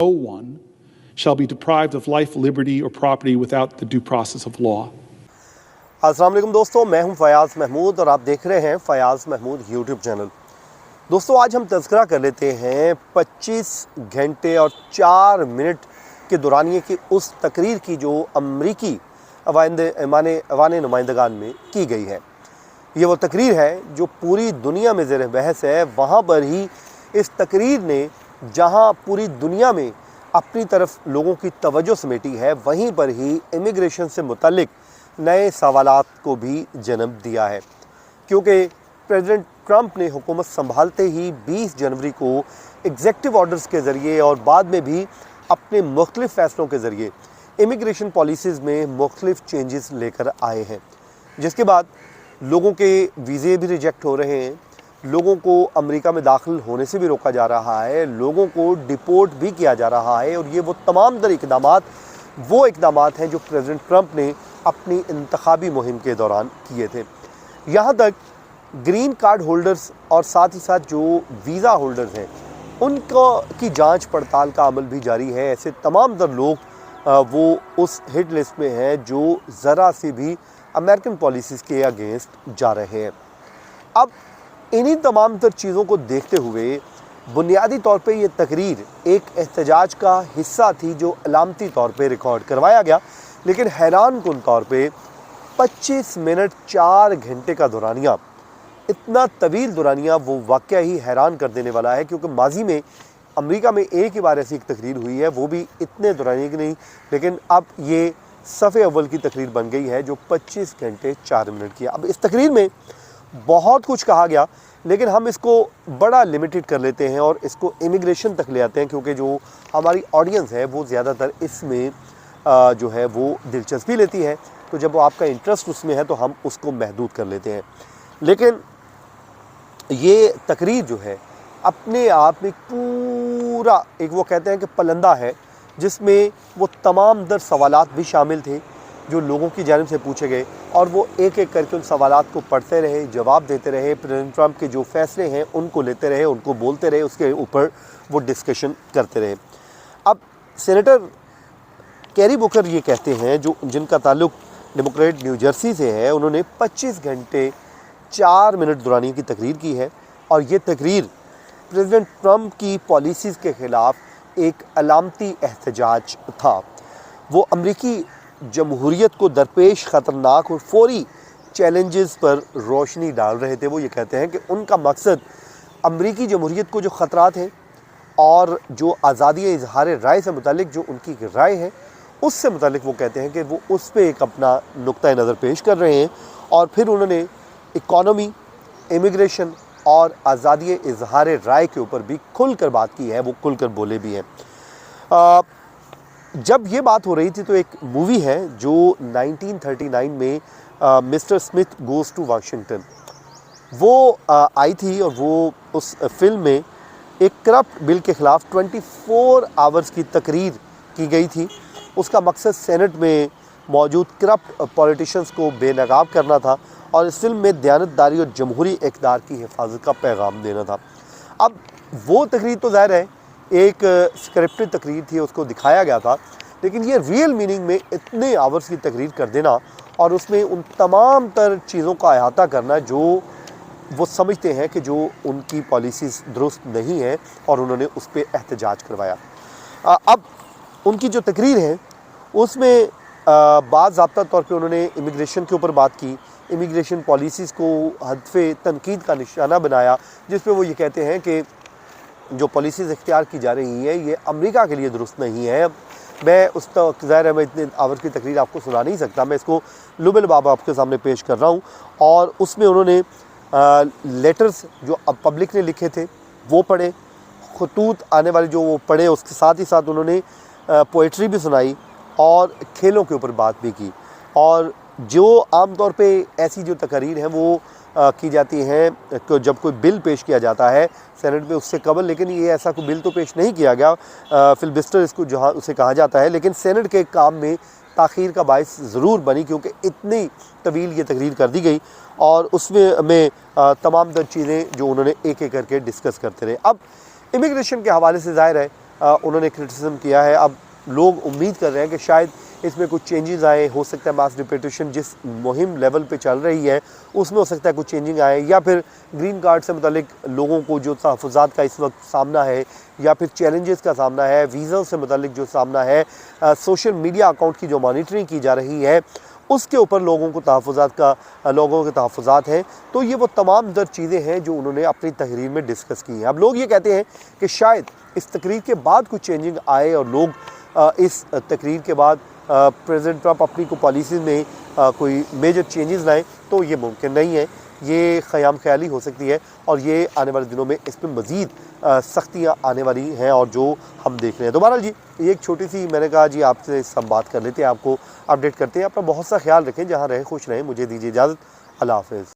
No one shall be deprived of life, liberty, or property without the due process of law. अस्सलाम वालेकुम दोस्तों, मैं हूं फयाज़ महमूद और आप देख रहे हैं फयाज़ महमूद यूट्यूब चैनल। दोस्तों, आज हम तज़किरा कर लेते हैं 25 घंटे और 4 मिनट के दौरानिए की उस तकरीर की जो अमरीकी अवान नुमाइंदगान में की गई है। ये वो तकरीर है जो पूरी दुनिया में ज़ेर बहस है। वहाँ पर ही इस तकरीर ने जहाँ पूरी दुनिया में अपनी तरफ लोगों की तवज्जो समेटी है, वहीं पर ही इमिग्रेशन से मुतल्लिक नए सवालात को भी जन्म दिया है, क्योंकि प्रेसिडेंट ट्रंप ने हुकूमत संभालते ही 20 जनवरी को एग्जेक्टिव ऑर्डर्स के ज़रिए और बाद में भी अपने मुख्तलिफ़ फ़ैसलों के ज़रिए इमिग्रेशन पॉलिसीज़ में मुख्तलिफ़ चेंजेस लेकर आए हैं, जिसके बाद लोगों के वीज़े भी रिजेक्ट हो रहे हैं, लोगों को अमेरिका में दाखिल होने से भी रोका जा रहा है, लोगों को डिपोर्ट भी किया जा रहा है। और ये वो तमाम तर इक़दामात हैं जो प्रेसिडेंट ट्रंप ने अपनी इंतखाबी मुहिम के दौरान किए थे। यहाँ तक ग्रीन कार्ड होल्डर्स और साथ ही साथ जो वीज़ा होल्डर्स हैं उनको की जांच पड़ताल का अमल भी जारी है। ऐसे तमाम तर लोग वो उस हिट लिस्ट में हैं जो ज़रा से भी अमेरिकन पॉलिसीज़ के अगेंस्ट जा रहे हैं। अब इन्हीं तमाम तर चीज़ों को देखते हुए बुनियादी तौर पे ये तकरीर एक एहतजाज का हिस्सा थी जो अलामती तौर पे रिकॉर्ड करवाया गया, लेकिन हैरान कुन तौर पे 25 मिनट 4 घंटे का दौरानिया, इतना तवील दौरानिया, वो वाक़या ही हैरान कर देने वाला है। क्योंकि माजी में अमेरिका में एक ही बार ऐसी एक तकरीर हुई है, वो भी इतने दौरानिए की नहीं, लेकिन अब ये सफ़े अव्वल की तकरीर बन गई है जो 25 घंटे 4 मिनट की है। अब इस तकरीर में बहुत कुछ कहा गया, लेकिन हम इसको बड़ा लिमिटेड कर लेते हैं और इसको इमिग्रेशन तक ले आते हैं, क्योंकि जो हमारी ऑडियंस है वो ज़्यादातर इसमें जो है वो दिलचस्पी लेती है। तो जब आपका इंटरेस्ट उसमें है तो हम उसको महदूद कर लेते हैं। लेकिन ये तकरीर जो है अपने आप में पूरा एक, वो कहते हैं कि पलंदा है, जिसमें वो तमाम दर सवालात भी शामिल थे जो लोगों की जानिब से पूछे गए, और वो एक एक करके उन सवालात को पढ़ते रहे, जवाब देते रहे, प्रेसिडेंट ट्रंप के जो फैसले हैं उनको लेते रहे, उनको बोलते रहे, उसके ऊपर वो डिस्कशन करते रहे। अब सेनेटर कैरी बुकर ये कहते हैं, जो जिनका ताल्लुक डेमोक्रेट न्यू जर्सी से है, उन्होंने 25 घंटे 4 मिनट दौरानिए की तकरीर की है, और ये तकरीर प्रेसिडेंट ट्रंप की पॉलिसीज़ के ख़िलाफ़ एक अलामती एहतजाज था। वो अमरीकी जमहूरियत को दरपेश ख़तरनाक और फौरी चैलेंजेस पर रोशनी डाल रहे थे। वो ये कहते हैं कि उनका मकसद अमरीकी जमहूरियत को जो ख़तरात हैं और जो आज़ादी इजहार राय से मुतालिक जो उनकी राय है उससे मुतालिक वो कहते हैं कि वो उस पर एक अपना नुक्ता नज़र पेश कर रहे हैं। और फिर उन्होंने इकॉनमी, इमिग्रेशन और आज़ादी इजहार राय के ऊपर भी खुलकर बात की है, वो खुलकर बोले भी हैं। जब ये बात हो रही थी तो एक मूवी है जो 1939 में mister Smith goes to Washington वो आई थी, और वो उस फिल्म में एक करप्ट बिल के ख़िलाफ़ 24 आवर्स की तकरीर की गई थी। उसका मकसद सेनेट में मौजूद करप्ट पॉलिटिशियंस को बेनकाब करना था, और इस फिल्म में दयानतदारी और जमहूरी इक़्तिदार की हिफाजत का पैगाम देना था। अब वो तकरीर तो ज़ाहिर है एक स्क्रिप्टेड तकरीर थी, उसको दिखाया गया था, लेकिन ये रियल मीनिंग में इतने आवर्स की तकरीर कर देना और उसमें उन तमाम तर चीज़ों का अहाता करना जो वो समझते हैं कि जो उनकी पॉलिसीज़ दुरुस्त नहीं है, और उन्होंने उस पर एहतजाज करवाया। अब उनकी जो तकरीर है उसमें बाज़ाब्ता तौर पे उन्होंने इमिग्रेशन के ऊपर बात की, इमिग्रेशन पॉलिसीज़ को हदफ़े तनकीद का निशाना बनाया, जिसमें वो ये कहते हैं कि जो पॉलिसीज़ इख्तियार की जा रही है ये अमेरिका के लिए दुरुस्त नहीं है। मैं उस तक ज़ाहिर है मैं इतने आवर्स की तकरीर आपको सुना नहीं सकता, मैं इसको लुबल बाबा आपके सामने पेश कर रहा हूँ। और उसमें उन्होंने लेटर्स जो अब पब्लिक ने लिखे थे वो पढ़े, खतूत आने वाले जो वो पढ़े, उसके साथ ही साथ उन्होंने पोइट्री भी सुनाई और खेलों के ऊपर बात भी की। और जो आम तौर पे ऐसी जो तकरीर हैं वो की जाती हैं जब कोई बिल पेश किया जाता है सेनेट में उससे कबल, लेकिन ये ऐसा कोई बिल तो पेश नहीं किया गया, फिलबिस्टर इसको जहाँ उसे कहा जाता है, लेकिन सेनेट के काम में ताख़ीर का बायस ज़रूर बनी, क्योंकि इतनी तवील ये तकरीर कर दी गई और उसमें तमाम चीज़ें जो उन्होंने एक एक करके डिस्कस करते रहे। अब इमिग्रेशन के हवाले से ज़ाहिर है उन्होंने क्रिटिसिज्म किया है। अब लोग उम्मीद कर रहे हैं कि शायद इसमें कुछ चेंजेस आए, हो सकता है मास डिपोटेशन जिस मुहिम लेवल पे चल रही है उसमें हो सकता है कुछ चेंजिंग आए, या फिर ग्रीन कार्ड से मुतालिक लोगों को जो तहफ़्फ़ुज़ात का इस वक्त सामना है या फिर चैलेंजेस का सामना है, वीज़ा से मुतालिक जो सामना है, सोशल मीडिया अकाउंट की जो मॉनिटरिंग की जा रही है उसके ऊपर लोगों को लोगों के तहफ़्फ़ुज़ात हैं। तो ये वो तमाम दर चीज़ें हैं जो उन्होंने अपनी तहरीर में डिस्कस की हैं। अब लोग ये कहते हैं कि शायद इस तकरीर के बाद कुछ चेंजिंग आए और लोग इस तकरीर के बाद प्रेसिडेंट ट्रंप अपनी को पॉलिसीज़ में कोई मेजर चेंजेस लाएँ, तो ये मुमकिन नहीं है। ये ख़याम ख़याली हो सकती है और ये आने वाले दिनों में इस पर मज़ीद सख्तियाँ आने वाली हैं और जो हम देख रहे हैं। तो बहरहाल जी, ये एक छोटी सी मैंने कहा जी आपसे सब बात कर लेते हैं, आपको अपडेट करते हैं। अपना बहुत सा ख्याल रखें, जहाँ रहें खुश रहें। मुझे दीजिए इजाज़त। अल्लाह हाफ़िज़।